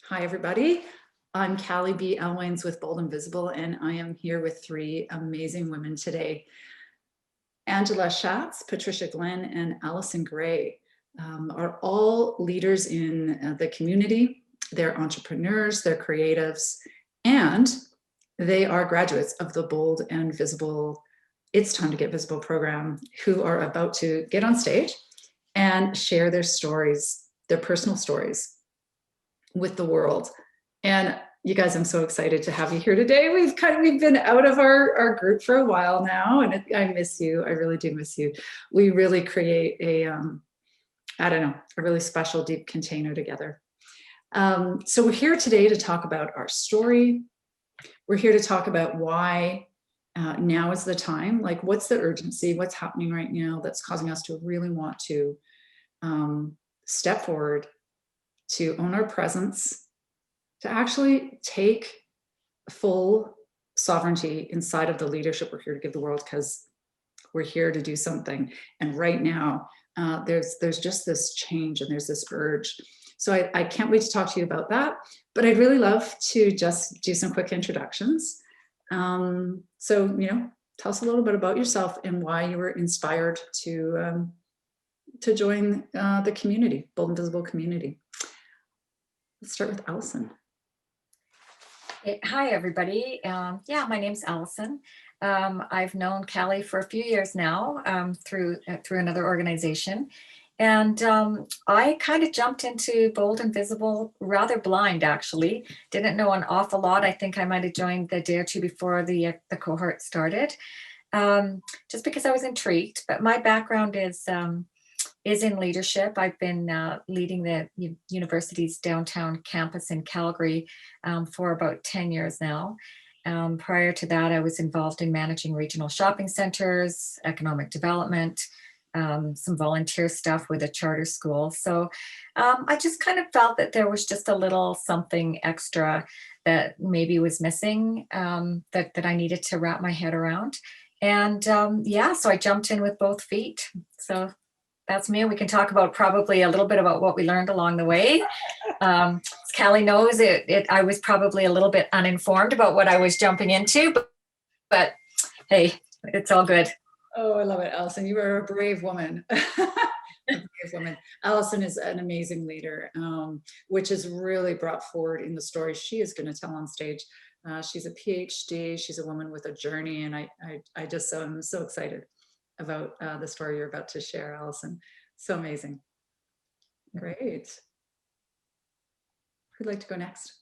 Hi, everybody. I'm Callie B. Elwayns with Bold Visible, and I am here with three amazing women today. Angela Schatz, Patricia Glenn, and Allison Gray are all leaders in the community. They're entrepreneurs, they're creatives, and they are graduates of the Bold and Visible It's Time to Get Visible program, who are about to get on stage and share their stories, their personal stories with the world. And you guys, I'm so excited to have you here today. We've been out of our group for a while now, and I miss you. I really do miss you. We really create I don't know, a really special, deep container together. So we're here today to talk about our story. We're here to talk about why now is the time. Like, what's the urgency? What's happening right now that's causing us to really want to step forward, to own our presence, to actually take full sovereignty inside of the leadership we're here to give the world, because we're here to do something. And right now, there's just this change and there's this urge. So I can't wait to talk to you about that, but I'd really love to just do some quick introductions. So, tell us a little bit about yourself and why you were inspired to join the community, Bold and Visible community. Let's start with Allison. Hi, everybody. My name's Allison. I've known Callie for a few years now through another organization. And I kind of jumped into Bold and Visible rather blind, actually. Didn't know an awful lot. I think I might have joined the day or two before the cohort started, just because I was intrigued. But my background is in leadership. I've been leading the university's downtown campus in Calgary for about 10 years now. Prior to that, I was involved in managing regional shopping centers, economic development, some volunteer stuff with a charter school. So I just kind of felt that there was just a little something extra that maybe was missing that I needed to wrap my head around. And so I jumped in with both feet. So that's me. We can talk about probably a little bit about what we learned along the way. As Callie knows, I was probably a little bit uninformed about what I was jumping into, but hey, it's all good. Oh, I love it, Allison. You are a brave woman. A brave woman. Allison is an amazing leader, which is really brought forward in the story she is going to tell on stage. She's a PhD. She's a woman with a journey, and I'm so excited about the story you're about to share, Allison. So amazing. Great. Who'd like to go next?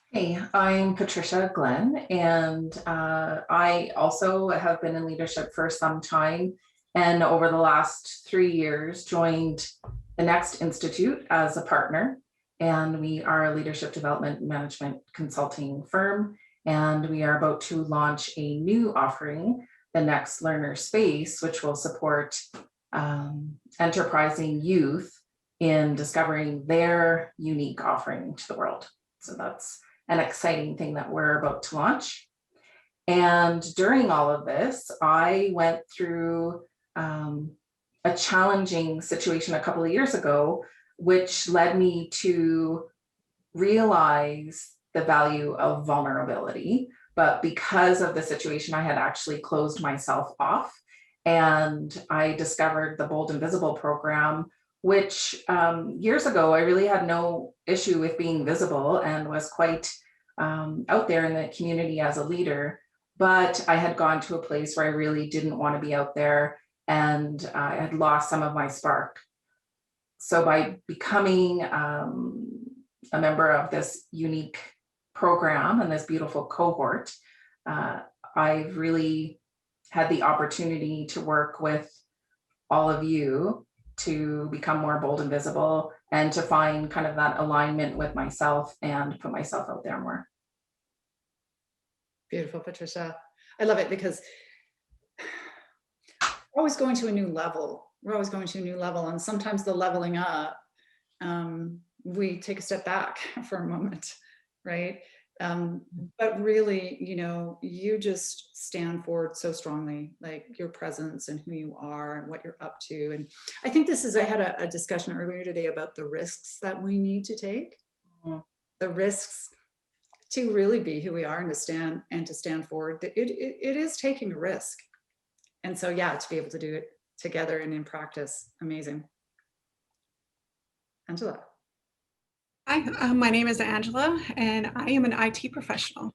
Hey, I'm Patricia Glenn, and I also have been in leadership for some time, and over the last 3 years joined the Next Institute as a partner, and we are a leadership development management consulting firm, and we are about to launch a new offering, the Next Learner Space, which will support enterprising youth in discovering their unique offering to the world. So that's an exciting thing that we're about to launch. And during all of this, I went through a challenging situation a couple of years ago, which led me to realize the value of vulnerability. But because of the situation, I had actually closed myself off, and I discovered the Bold and Visible program, which years ago, I really had no issue with being visible and was quite out there in the community as a leader. But I had gone to a place where I really didn't want to be out there, and I had lost some of my spark. So by becoming a member of this unique program and this beautiful cohort, I've really had the opportunity to work with all of you to become more bold and visible, and to find kind of that alignment with myself and put myself out there more. Beautiful, Patricia. I love it, because we're always going to a new level. And sometimes the leveling up, we take a step back for a moment, right? But really, you just stand forward so strongly, like your presence and who you are and what you're up to. And I think I had a discussion earlier today about the risks that we need to take. Mm-hmm. the risks to really be who we are and to stand forward. It is taking a risk. And so, yeah, to be able to do it together and in practice, amazing. Angela. Hi, my name is Angela, and I am an IT professional.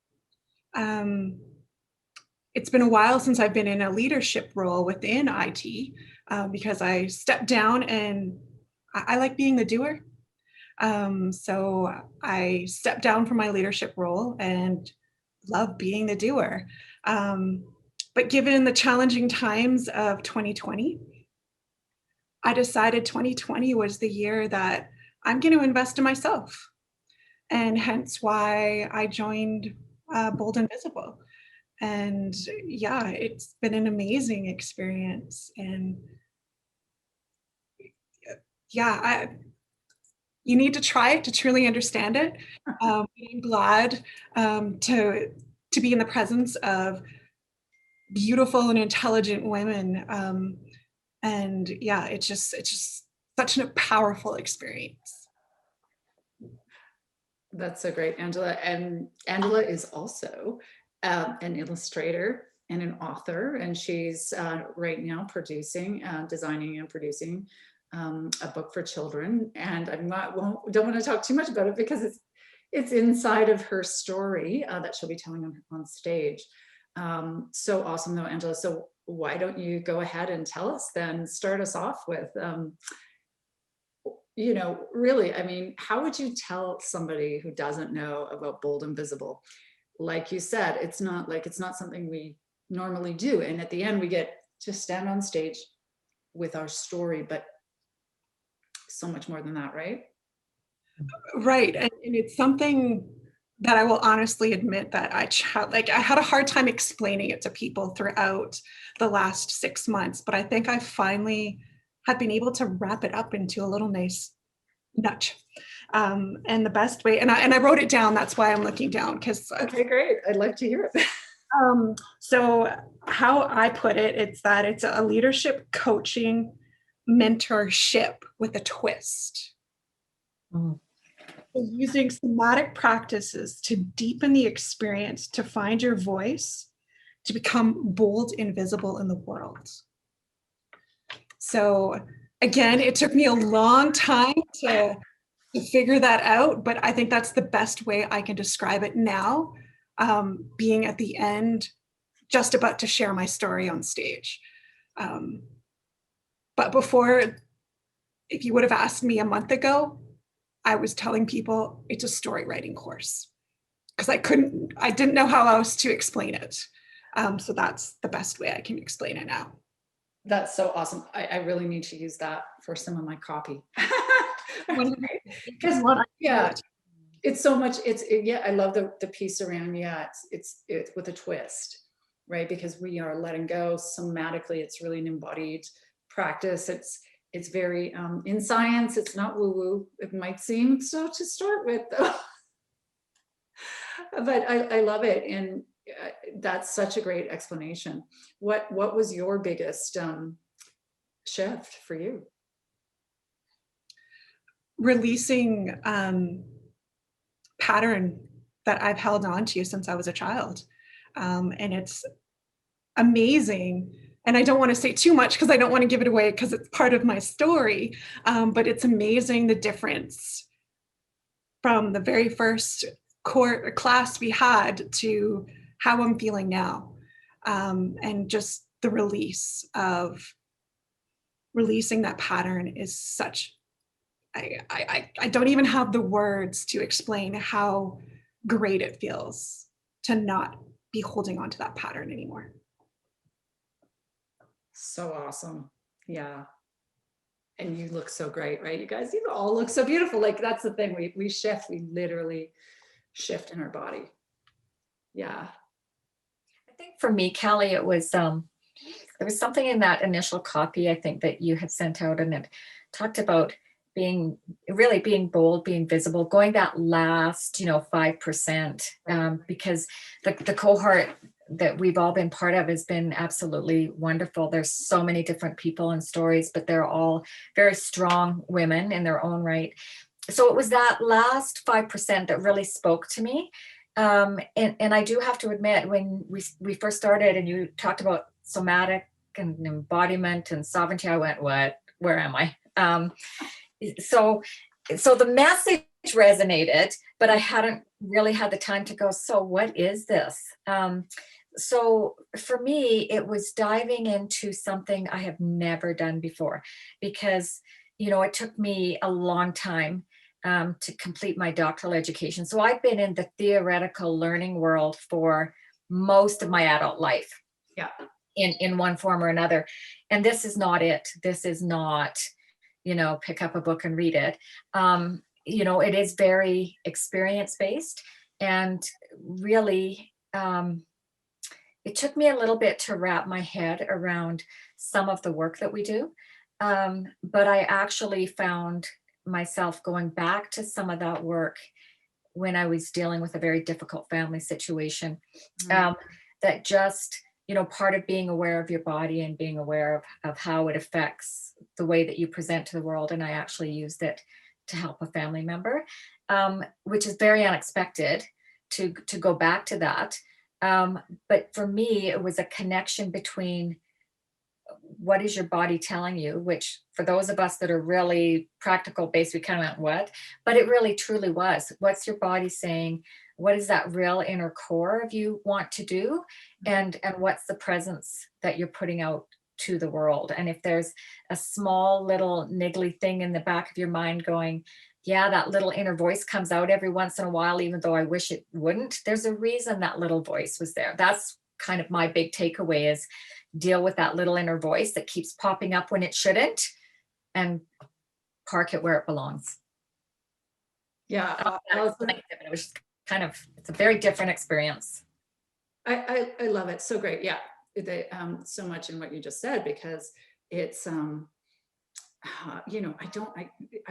It's been a while since I've been in a leadership role within IT because I stepped down, and I like being the doer. So I stepped down from my leadership role and love being the doer. But given the challenging times of 2020, I decided 2020 was the year that I'm going to invest in myself. And hence why I joined Bold and Visible. And yeah, it's been an amazing experience. And yeah, you need to try it to truly understand it. I'm glad to be in the presence of beautiful and intelligent women. And yeah, it's just such a powerful experience. That's so great, Angela. And Angela is also an illustrator and an author, and she's right now designing and producing a book for children. And don't want to talk too much about it because it's inside of her story that she'll be telling on stage. So awesome though, Angela. So why don't you go ahead and tell us then, start us off with, really, I mean, how would you tell somebody who doesn't know about Bold and Visible? Like you said, it's not something we normally do. And at the end, we get to stand on stage with our story, but so much more than that, right? Right. And it's something that I will honestly admit that I had a hard time explaining it to people throughout the last 6 months, but I think I finally have been able to wrap it up into a little nice nutshell. And the best way, and I wrote it down, that's why I'm looking down, because okay, great. I'd like to hear it. So how I put it, it's that it's a leadership coaching mentorship with a twist. Mm. So using somatic practices to deepen the experience, to find your voice, to become bold and visible in the world. So again, it took me a long time to figure that out, but I think that's the best way I can describe it now, being at the end, just about to share my story on stage. But before, if you would have asked me a month ago, I was telling people it's a story writing course because I didn't know how else to explain it. So that's the best way I can explain it now. That's so awesome. I really need to use that for some of my copy. Because yeah, it's so much. I love the piece around, it's with a twist, right? Because we are letting go somatically. It's really an embodied practice. It's very in science. It's not woo-woo. It might seem so to start with, though. But I love it, and that's such a great explanation. What was your biggest shift for you? Releasing pattern that I've held on to since I was a child, and it's amazing. And I don't want to say too much because I don't want to give it away because it's part of my story. But it's amazing the difference from the very first class we had to how I'm feeling now. And just the releasing that pattern is such, I don't even have the words to explain how great it feels to not be holding on to that pattern anymore. So awesome. Yeah. And you look so great, right? You guys, you all look so beautiful. Like that's the thing. We shift, we literally shift in our body. Yeah. I think for me, Callie, it was there was something in that initial copy, I think, that you had sent out, and it talked about being bold, being visible, going that last, 5%, because the cohort that we've all been part of has been absolutely wonderful. There's so many different people and stories, but they're all very strong women in their own right. so it was that last 5% that really spoke to me. And I do have to admit, when we first started and you talked about somatic and embodiment and sovereignty, I went, what, where am I? So the message resonated, but I hadn't really had the time to go, so what is this? So for me, it was diving into something I have never done before, because, it took me a long time to complete my doctoral education. So I've been in the theoretical learning world for most of my adult life. Yeah. In one form or another. And this is not it. This is not, pick up a book and read it. It is very experience-based, and really, it took me a little bit to wrap my head around some of the work that we do. But I actually found myself going back to some of that work when I was dealing with a very difficult family situation. That just, part of being aware of your body and being aware of how it affects the way that you present to the world. And I actually used it to help a family member, which is very unexpected to go back to that. But for me, it was a connection between what is your body telling you, which for those of us that are really practical based, we kind of went, what? But it really truly was. What's your body saying? What is that real inner core of you want to do? And what's the presence that you're putting out to the world? And if there's a small little niggly thing in the back of your mind going, yeah, that little inner voice comes out every once in a while, even though I wish it wouldn't, there's a reason that little voice was there. That's kind of my big takeaway, is deal with that little inner voice that keeps popping up when it shouldn't, and park it where it belongs. Yeah. It was just it's a very different experience. I love it. So great. Yeah. So much in what you just said, because it's, I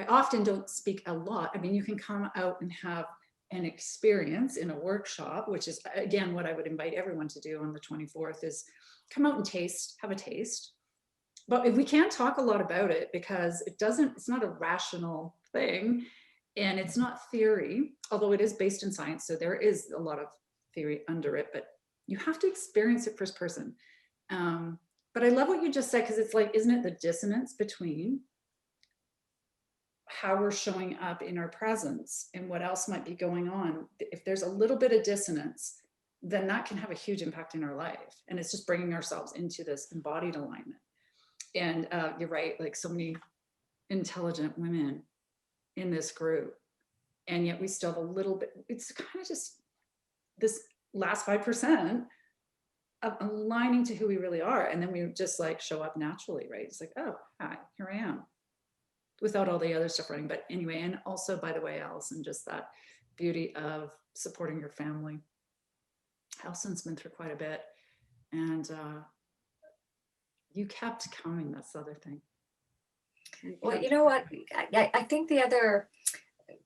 often don't speak a lot. I mean, you can come out and have an experience in a workshop, which is, again, what I would invite everyone to do on the 24th, is come out and have a taste. But we can't talk a lot about it because it's not a rational thing, and it's not theory, although it is based in science. So there is a lot of theory under it, but you have to experience it first person. But I love what you just said, because it's like, isn't it the dissonance between how we're showing up in our presence and what else might be going on? If there's a little bit of dissonance, then that can have a huge impact in our life. And it's just bringing ourselves into this embodied alignment. And you're right, like so many intelligent women in this group, and yet we still have a little bit, it's kind of just this last 5% of aligning to who we really are. And then we just like show up naturally, right? It's like, oh, hi, here I am, without all the other stuff running. But anyway, and also, by the way, Allison, just that beauty of supporting your family. Allison's been through quite a bit, and you kept coming. That's the other thing. Well, you know what? I think the other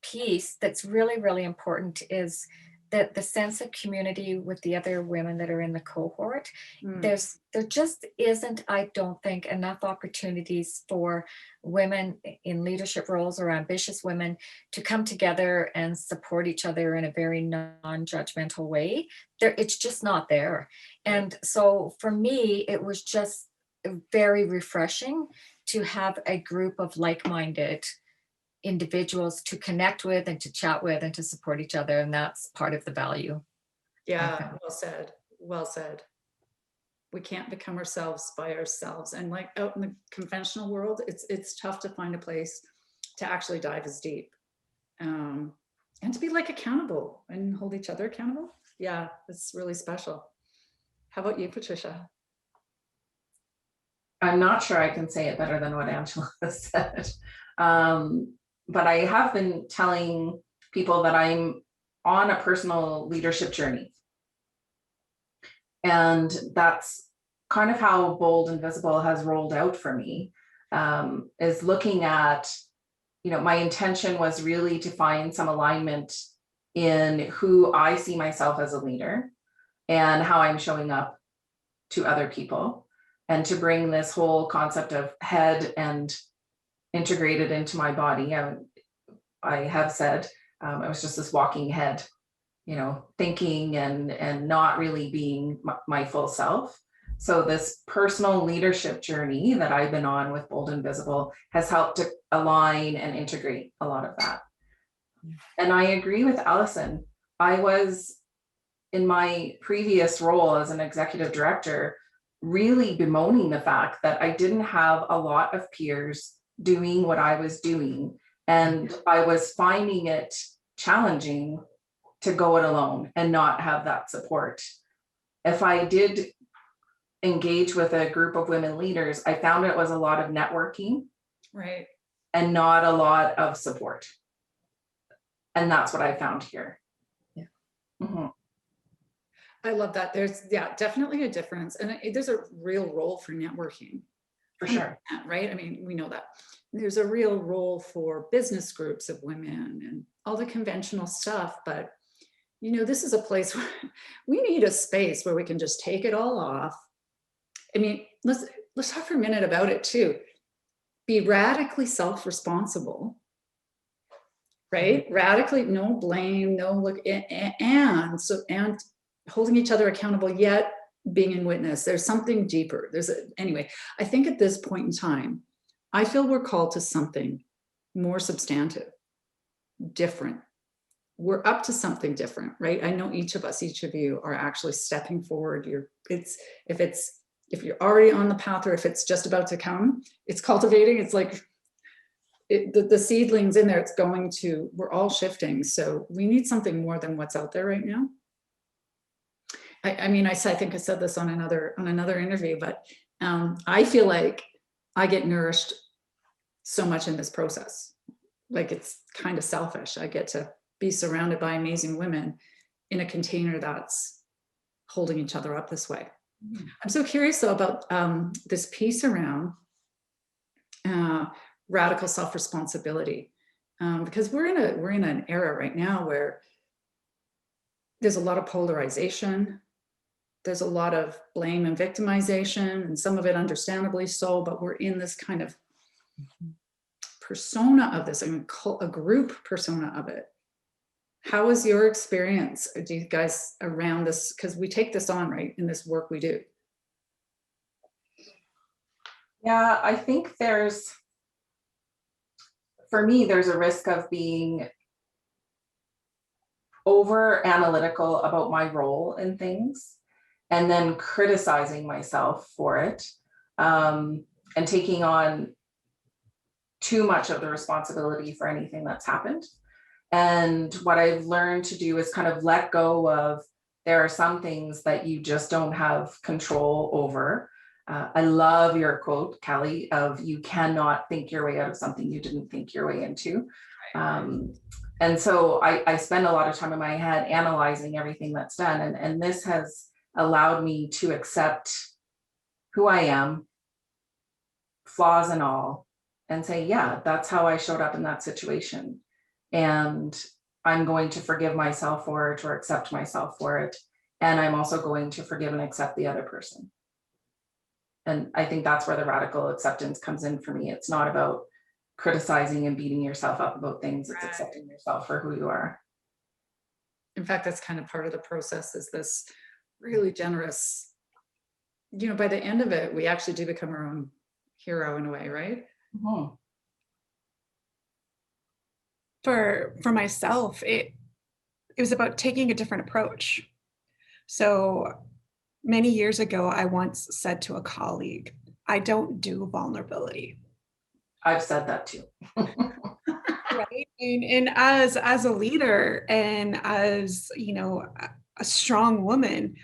piece that's really, really important is that the sense of community with the other women that are in the cohort. There just isn't, I don't think, enough opportunities for women in leadership roles or ambitious women to come together and support each other in a very non-judgmental way. It's just not there. And so for me, it was just very refreshing to have a group of like-minded individuals to connect with and to chat with and to support each other. And that's part of the value. Yeah, well said. Well said. We can't become ourselves by ourselves. And like out in the conventional world, it's tough to find a place to actually dive as deep. And to be like accountable and hold each other accountable. Yeah, it's really special. How about you, Patricia? I'm not sure I can say it better than what Angela said. But I have been telling people that I'm on a personal leadership journey. And that's kind of how Bold and Visible has rolled out for me, is looking at, my intention was really to find some alignment in who I see myself as a leader and how I'm showing up to other people, and to bring this whole concept of head and integrated into my body. I have said, I was just this walking head, thinking and not really being my full self. So this personal leadership journey that I've been on with Bold and Visible has helped to align and integrate a lot of that. And I agree with Allison. I was, in my previous role as an executive director, really bemoaning the fact that I didn't have a lot of peers doing what I was doing. And I was finding it challenging to go it alone and not have that support. If I did engage with a group of women leaders, I found it was a lot of networking, Right. and not a lot of support. And that's what I found here. Yeah. Mm-hmm. I love that. There's definitely a difference. And there's a real role for networking. For sure. Right? I mean, we know that. There's a real role for business groups of women and all the conventional stuff. But, this is a place where we need a space where we can just take it all off. I mean, let's talk for a minute about it too. Be radically self-responsible, right? Radically, no blame, no look, and holding each other accountable, yet being in witness. There's something deeper. Anyway, I think at this point in time, I feel we're called to something more substantive, different. We're up to something different, right? I know each of you are actually stepping forward. If you're already on the path, or if it's just about to come, it's cultivating. It's like the seedlings in there. We're all shifting. So we need something more than what's out there right now. I think I said this on another interview, but I feel like I get nourished so much in this process. Like, it's kind of selfish. I get to be surrounded by amazing women in a container that's holding each other up this way. Mm-hmm. I'm so curious though about this piece around radical self-responsibility, because we're in an era right now where there's a lot of polarization. There's a lot of blame and victimization, and some of it understandably so, but we're in this kind of persona of this, a group persona of it. How was your experience, do you guys, around this? Because we take this on, right, in this work we do. Yeah, I think for me, there's a risk of being over analytical about my role in things, and then criticizing myself for it, and taking on too much of the responsibility for anything that's happened. And what I've learned to do is kind of let go of, there are some things that you just don't have control over. I love your quote, Callie, of you cannot think your way out of something you didn't think your way into. And so I spend a lot of time in my head analyzing everything that's done. And this has allowed me to accept who I am, flaws and all, and say, yeah, that's how I showed up in that situation. And I'm going to forgive myself for it, or accept myself for it. And I'm also going to forgive and accept the other person. And I think that's where the radical acceptance comes in for me. It's not about criticizing and beating yourself up about things. It's accepting yourself for who you are. In fact, that's kind of part of the process, is this really generous, by the end of it, we actually do become our own hero in a way, right? Mm-hmm. For myself, it was about taking a different approach. So many years ago, I once said to a colleague, I don't do vulnerability. I've said that too. Right. And as a leader, and as a strong woman,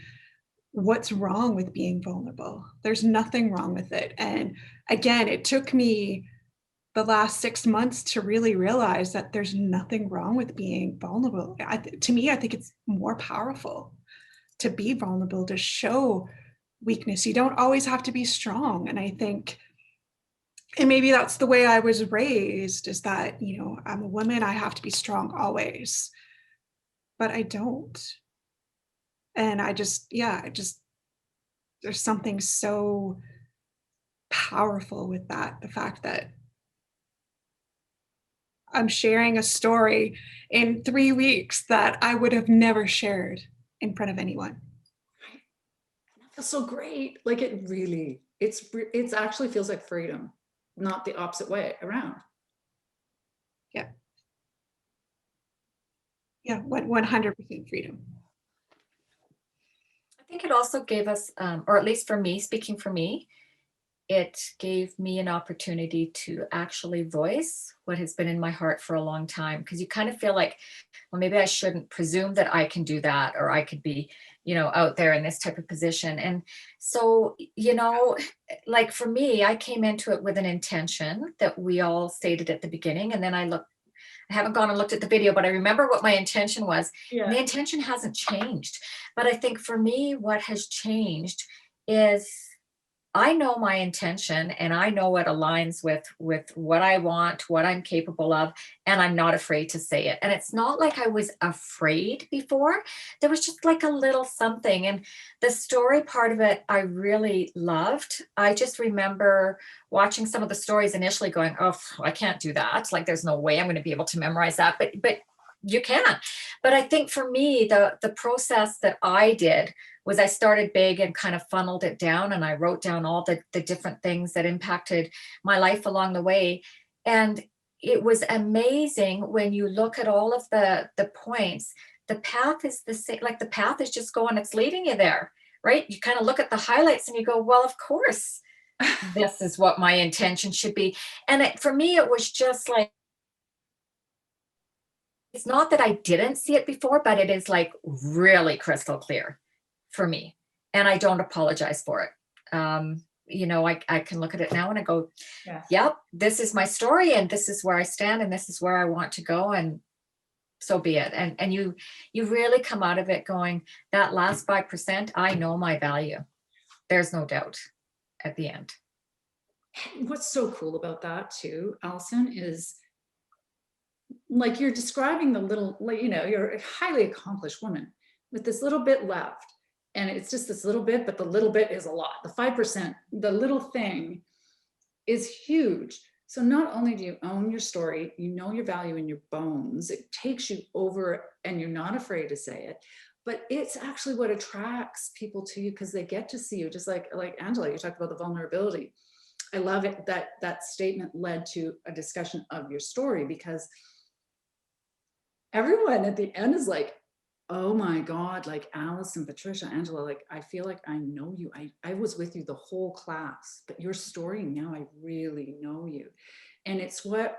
what's wrong with being vulnerable? There's nothing wrong with it. And again, it took me the last 6 months to really realize that there's nothing wrong with being vulnerable. To me, I think it's more powerful to be vulnerable, to show weakness. You don't always have to be strong. And I think, and maybe that's the way I was raised, is that, I'm a woman, I have to be strong always, but I don't. And there's something so powerful with that. The fact that I'm sharing a story in 3 weeks that I would have never shared in front of anyone. That feels so great. Like it really, it's actually feels like freedom, not the opposite way around. Yeah. Yeah, 100% freedom. I think it also gave us, or at least for me, speaking for me, it gave me an opportunity to actually voice what has been in my heart for a long time. Because you kind of feel like, well, maybe I shouldn't presume that I can do that, or I could be, out there in this type of position. And so, like for me, I came into it with an intention that we all stated at the beginning. And then I haven't gone and looked at the video, but I remember what my intention was. Yeah. And the intention hasn't changed. But I think for me, what has changed is I know my intention and I know it aligns with what I want, what I'm capable of, and I'm not afraid to say it. And it's not like I was afraid before. There was just like a little something. And the story part of it, I really loved. I just remember watching some of the stories initially going, oh, I can't do that. Like there's no way I'm going to be able to memorize that. But you can. But I think for me, the process that I did was I started big and kind of funneled it down, and I wrote down all the different things that impacted my life along the way. And it was amazing when you look at all of the points, the path is the same, like the path is just going, it's leading you there, right? You kind of look at the highlights and you go, well, of course, this is what my intention should be. And for me, it was just like, it's not that I didn't see it before, but it is like really crystal clear for me. And I don't apologize for it. I can look at it now and I go, Yeah. yep, this is my story and this is where I stand and this is where I want to go. And so be it. And you really come out of it going, that last 5%, I know my value. There's no doubt at the end. What's so cool about that too, Allison, is like you're describing the little, like, you're a highly accomplished woman with this little bit left. And it's just this little bit, but the little bit is a lot. The 5%, the little thing is huge. So not only do you own your story, you know your value in your bones, it takes you over and you're not afraid to say it, but it's actually what attracts people to you because they get to see you. Just like Angela, you talked about the vulnerability. I love it that statement led to a discussion of your story, because everyone at the end is like, oh my God, like Allison, Patricia, Angela, like, I feel like I know you. I was with you the whole class, but your story now, I really know you. And it's what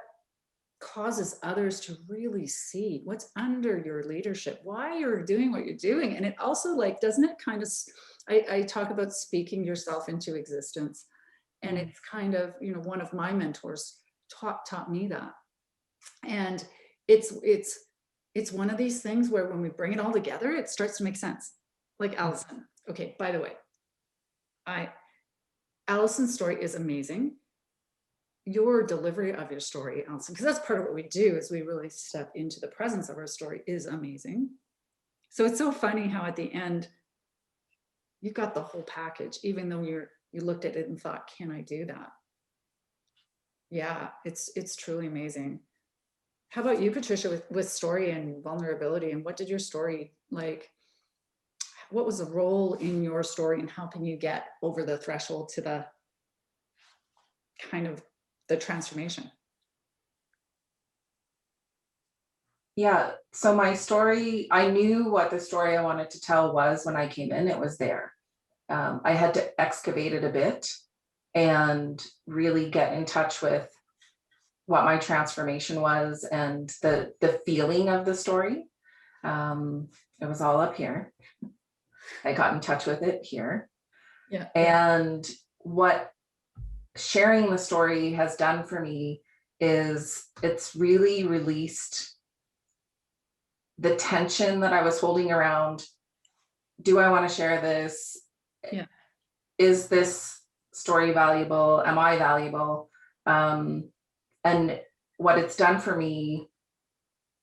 causes others to really see what's under your leadership, why you're doing what you're doing. And it also, like, doesn't it kind of, I talk about speaking yourself into existence. And it's kind of, one of my mentors taught me that. And it's one of these things where when we bring it all together, it starts to make sense. Like Allison. Okay, by the way, Allison's story is amazing. Your delivery of your story, Allison, because that's part of what we do, is we really step into the presence of our story, is amazing. So it's so funny how at the end, you got the whole package, even though you looked at it and thought, can I do that? Yeah, it's truly amazing. How about you, Patricia, with story and vulnerability? And what did your story, like, what was the role in your story in helping you get over the threshold to the kind of the transformation? Yeah, so my story, I knew what the story I wanted to tell was when I came in. It was there. I had to excavate it a bit and really get in touch with what my transformation was and the feeling of the story. It was all up here. I got in touch with it here. Yeah. And what sharing the story has done for me is it's really released the tension that I was holding around. Do I want to share this? Yeah. Is this story valuable? Am I valuable? And what it's done for me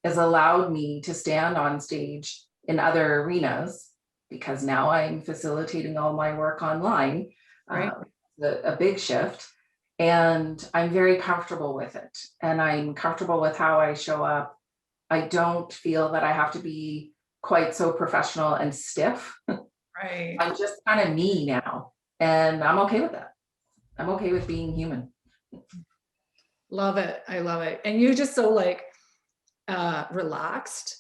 is allowed me to stand on stage in other arenas, because now I'm facilitating all my work online. Right. A big shift. And I'm very comfortable with it. And I'm comfortable with how I show up. I don't feel that I have to be quite so professional and stiff. Right. I'm just kind of me now. And I'm okay with that. I'm okay with being human. Love it. I love it. And you're just so like relaxed.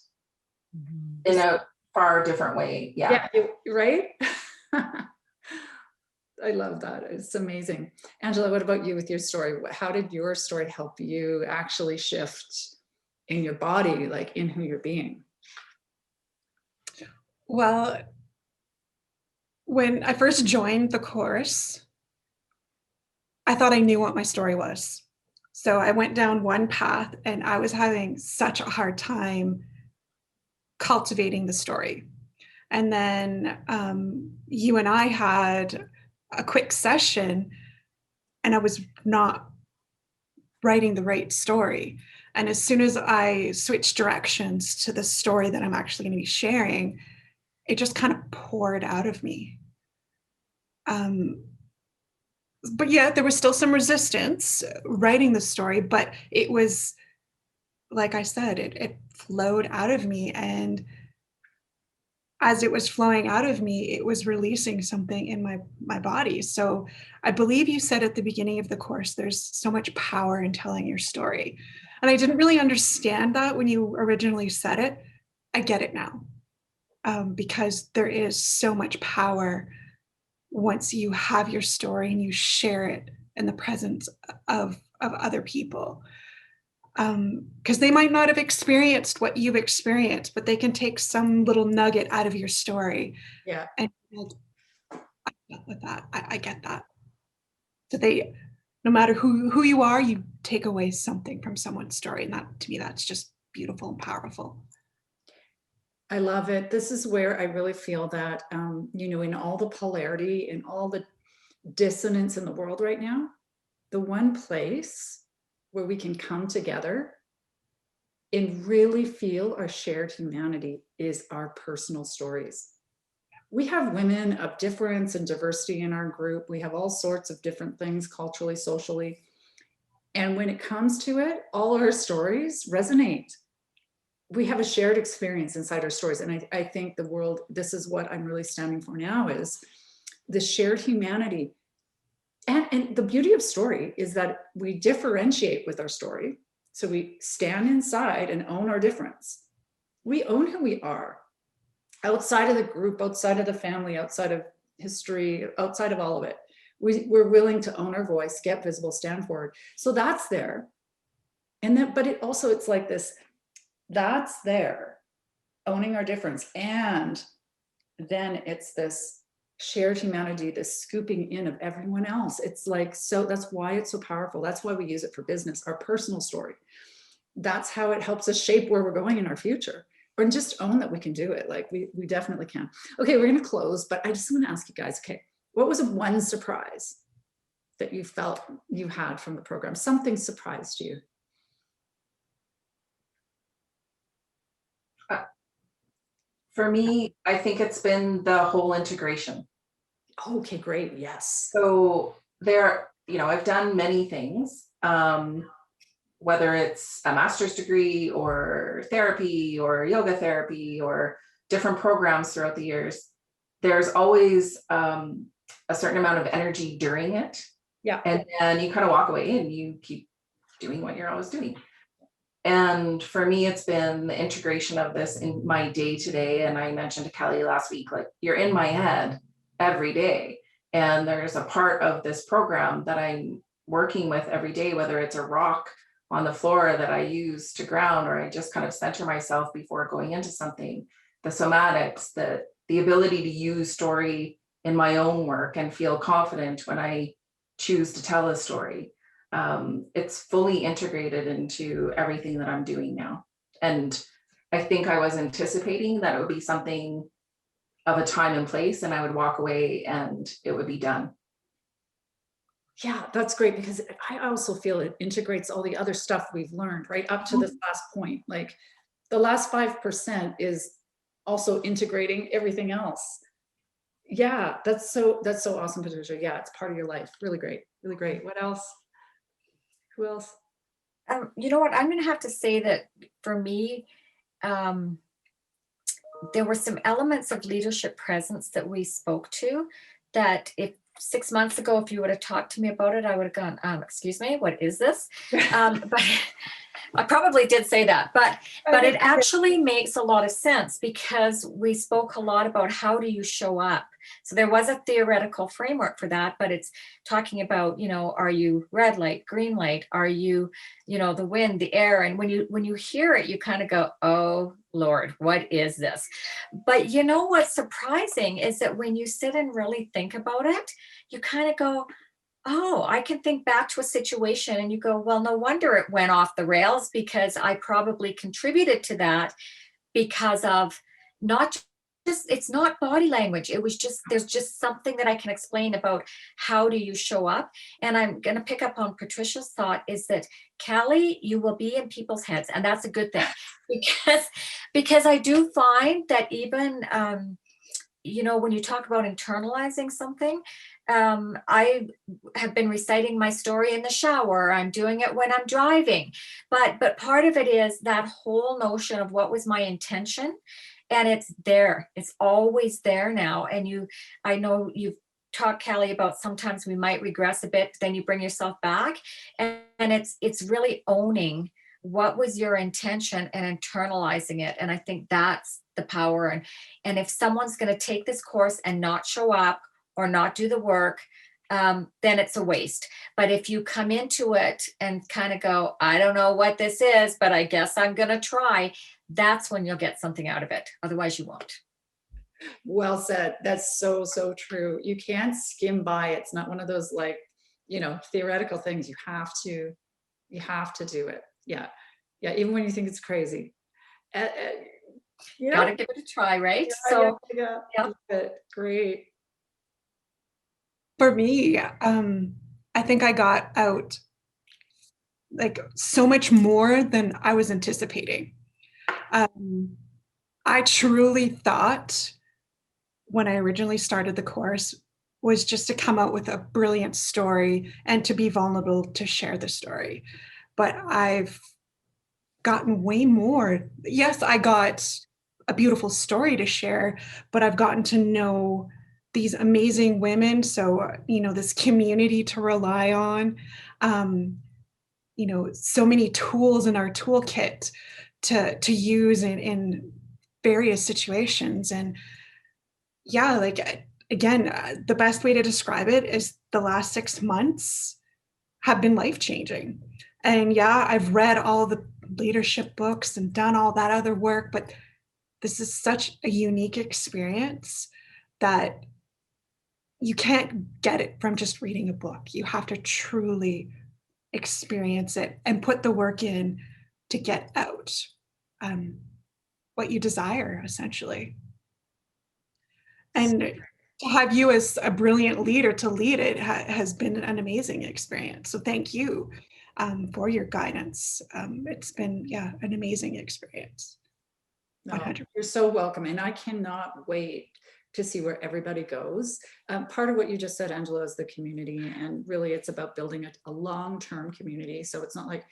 In a far different way. Yeah. Right? I love that. It's amazing. Angela, what about you with your story? How did your story help you actually shift in your body, like in who you're being? Well, when I first joined the course, I thought I knew what my story was. So I went down one path and I was having such a hard time cultivating the story. And then you and I had a quick session and I was not writing the right story. And as soon as I switched directions to the story that I'm actually going to be sharing, it just kind of poured out of me. But yeah, there was still some resistance writing the story, but it was, like I said, it flowed out of me. And as it was flowing out of me, it was releasing something in my body. So I believe you said at the beginning of the course, there's so much power in telling your story. And I didn't really understand that when you originally said it. I get it now, because there is so much power once you have your story and you share it in the presence of other people. Because they might not have experienced what you've experienced, but they can take some little nugget out of your story. Yeah. And I get that. I get that. So they, no matter who you are, you take away something from someone's story. And that, to me, that's just beautiful and powerful. I love it. This is where I really feel that, in all the polarity and all the dissonance in the world right now, the one place where we can come together and really feel our shared humanity is our personal stories. We have women of difference and diversity in our group. We have all sorts of different things culturally, socially. And when it comes to it, all our stories resonate. We have a shared experience inside our stories. And I think the world, this is what I'm really standing for now, is the shared humanity. And the beauty of story is that we differentiate with our story. So we stand inside and own our difference. We own who we are outside of the group, outside of the family, outside of history, outside of all of it. We're willing to own our voice, get visible, stand forward. So that's there. And then, but it also, it's like this, that's there, owning our difference. And then it's this shared humanity, this scooping in of everyone else. It's like, so that's why it's so powerful. That's why we use it for business, our personal story. That's how it helps us shape where we're going in our future. Or just own that we can do it. Like we definitely can. Okay, we're going to close, but I just want to ask you guys, okay, what was one surprise that you felt you had from the program? Something surprised you? For me, I think it's been the whole integration. Okay, great. Yes. So I've done many things, whether it's a master's degree or therapy or yoga therapy or different programs throughout the years. There's always a certain amount of energy during it. Yeah. And then you kind of walk away and you keep doing what you're always doing. And for me, it's been the integration of this in my day to day. And I mentioned to Callie last week, like, you're in my head every day. And there's a part of this program that I'm working with every day, whether it's a rock on the floor that I use to ground, or I just kind of center myself before going into something, the somatics, the ability to use story in my own work and feel confident when I choose to tell a story. It's fully integrated into everything that I'm doing now. And I think I was anticipating that it would be something of a time and place, and I would walk away and it would be done. Yeah, that's great, because I also feel it integrates all the other stuff we've learned right up to this last point. Like the last 5% is also integrating everything else. Yeah, that's so awesome, Patricia. Yeah, it's part of your life. Really great. Really great. What else? Who else? You know what? I'm going to have to say that for me, um, there were some elements of leadership presence that we spoke to that if 6 months ago, if you would have talked to me about it, I would have gone, excuse me, what is this? But I probably did say that, but it actually makes a lot of sense because we spoke a lot about how do you show up. So there was a theoretical framework for that, but it's talking about, are you red light, green light? Are you, the wind, the air? And when you hear it, you kind of go, oh Lord, what is this? But what's surprising is that when you sit and really think about it, you kind of go, oh, I can think back to a situation and you go, well, no wonder it went off the rails because I probably contributed to that because of not just, it's not body language. It was just, there's just something that I can explain about how do you show up. And I'm going to pick up on Patricia's thought is that Callie, you will be in people's heads. And that's a good thing because I do find that even, when you talk about internalizing something, I have been reciting my story in the shower. I'm doing it when I'm driving, but part of it is that whole notion of what was my intention, and it's there. It's always there now. And I know you've talked, Callie, about sometimes we might regress a bit, then you bring yourself back, and it's really owning what was your intention and internalizing it. And I think that's the power. And if someone's going to take this course and not show up or not do the work, then it's a waste. But if you come into it and kind of go, I don't know what this is, but I guess I'm going to try, that's when you'll get something out of it. Otherwise you won't. Well said. That's so, so true. You can't skim by. It's not one of those theoretical things. You have to do it. Yeah. Yeah. Even when you think it's crazy. Gotta give it a try, right? Yeah. Great. For me, I think I got out like so much more than I was anticipating. I truly thought when I originally started the course was just to come out with a brilliant story and to be vulnerable to share the story. But I've gotten way more. Yes, I got a beautiful story to share, but I've gotten to know these amazing women. So, this community to rely on, so many tools in our toolkit to use in various situations. And yeah, again, the best way to describe it is the last 6 months have been life-changing. And yeah, I've read all the leadership books and done all that other work, but this is such a unique experience that you can't get it from just reading a book. You have to truly experience it and put the work in to get out what you desire, essentially. And to have you as a brilliant leader to lead it has been an amazing experience. So thank you for your guidance. It's been, an amazing experience. No, you're so welcome. And I cannot wait to see where everybody goes. Part of what you just said, Angela, is the community. And really it's about building a long-term community. So it's not like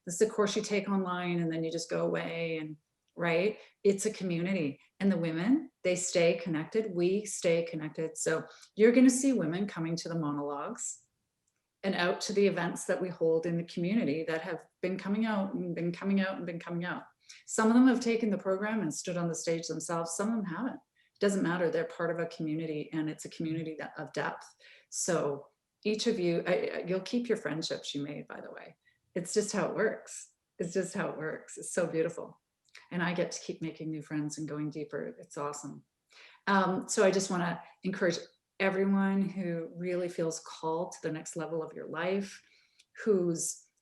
this is a course you take online and then you just go away and right. It's a community, and the women, they stay connected. We stay connected. So you're going to see women coming to the monologues and out to the events that we hold in the community that have been coming out and been coming out and been coming out. Some of them have taken the program and stood on the stage themselves. Some of them haven't. It doesn't matter. They're part of a community, and it's a community of depth. So each of you, you'll keep your friendships you made, by the way. It's just how it works. It's just how it works. It's so beautiful. And I get to keep making new friends and going deeper. It's awesome. So I just want to encourage everyone who really feels called to the next level of your life,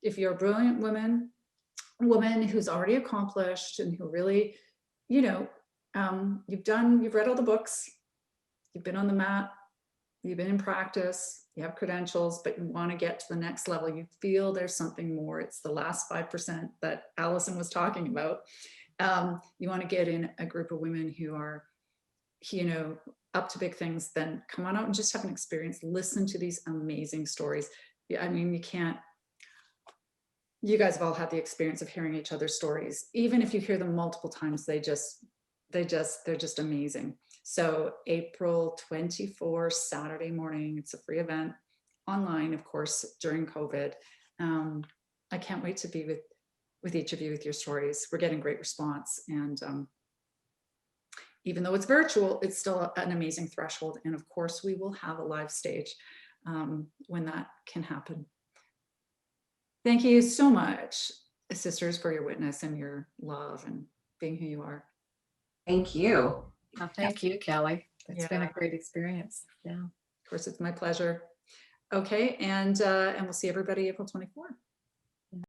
if you're a brilliant woman who's already accomplished and who really, you've read all the books, you've been on the mat, you've been in practice, you have credentials, but you want to get to the next level. You feel there's something more. It's the last 5% that Allison was talking about. You want to get in a group of women who are, up to big things, then come on out and just have an experience. Listen to these amazing stories. I mean, you can't, you guys have all had the experience of hearing each other's stories. Even if you hear them multiple times, they're just amazing. So April 24, Saturday morning, it's a free event online, of course, during COVID. I can't wait to be with each of you with your stories. We're getting great response. And even though it's virtual, it's still an amazing threshold. And of course, we will have a live stage when that can happen. Thank you so much, sisters, for your witness and your love and being who you are. Thank you. Oh, thank you, Callie. It's been a Yeah. great experience. Yeah. Of course, it's my pleasure. Okay, and we'll see everybody April 24.